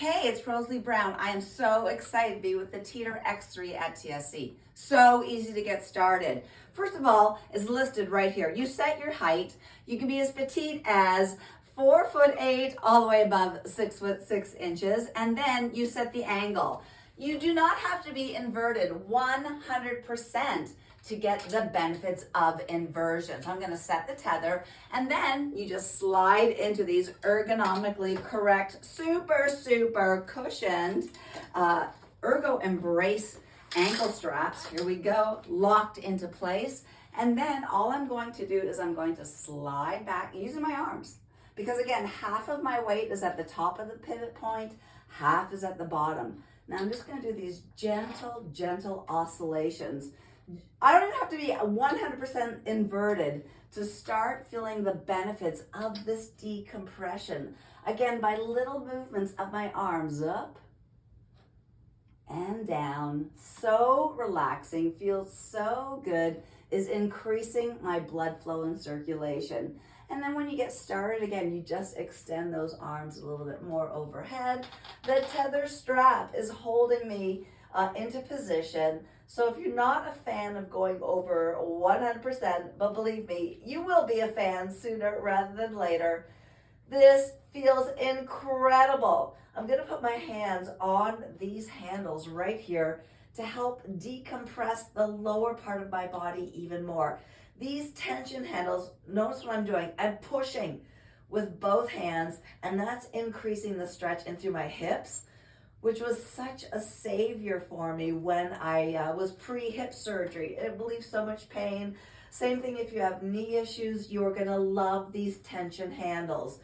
Hey, it's Rosalie Brown. I am so excited to be with the TEETER X3 at TSC. So easy to get started. First of all, is listed right here. You set your height. You can be as petite as 4'8" all the way above 6'6", and then you set the angle. You do not have to be inverted 100% to get the benefits of inversion. So I'm going to set the tether, and then you just slide into these ergonomically correct, super cushioned Ergo Embrace ankle straps. Here we go, locked into place. And then all I'm going to do is I'm going to slide back using my arms. Because again, half of my weight is at the top of the pivot point, half is at the bottom. Now I'm just going to do these gentle oscillations. I don't even have to be 100% inverted to start feeling the benefits of this decompression. Again, by little movements of my arms up and down, so relaxing, feels so good, is increasing my blood flow and circulation. And then when you get started, again, you just extend those arms a little bit more overhead. The tether strap is holding me into position. So if you're not a fan of going over 100%, but believe me, you will be a fan sooner rather than later, this feels incredible. I'm gonna put my hands on these handles right here to help decompress the lower part of my body even more. These tension handles, notice what I'm doing. I'm pushing with both hands, and that's increasing the stretch in through my hips, which was such a savior for me when I was pre-hip surgery. It relieves so much pain. Same thing if you have knee issues, you're gonna love these tension handles.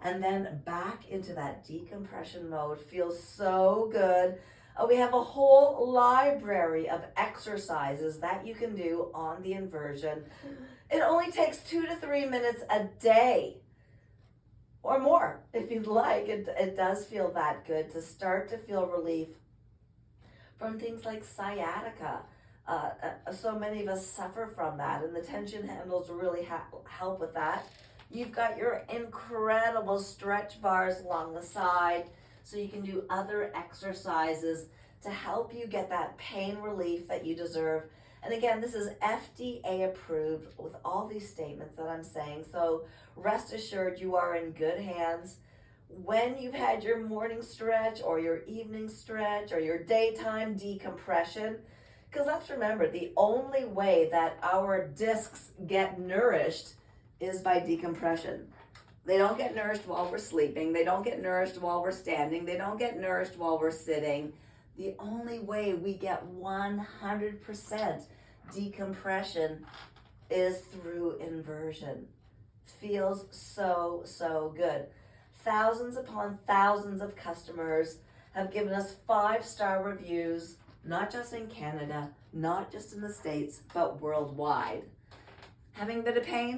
And then back into that decompression mode. Feels so good. We have a whole library of exercises that you can do on the inversion. It only takes 2 to 3 minutes a day or more if you'd like. It does feel that good to start to feel relief from things like sciatica. So many of us suffer from that, and the tension handles really help with that. You've got your incredible stretch bars along the side, so you can do other exercises to help you get that pain relief that you deserve. And again, this is FDA approved with all these statements that I'm saying. So rest assured you are in good hands. When you've had your morning stretch or your evening stretch or your daytime decompression, because let's remember, the only way that our discs get nourished is by decompression. They don't get nourished while we're sleeping. They don't get nourished while we're standing. They don't get nourished while we're sitting. The only way we get 100% decompression is through inversion. Feels so good. Thousands upon thousands of customers have given us 5-star reviews, not just in Canada, not just in the States, but worldwide. Having a bit of pain?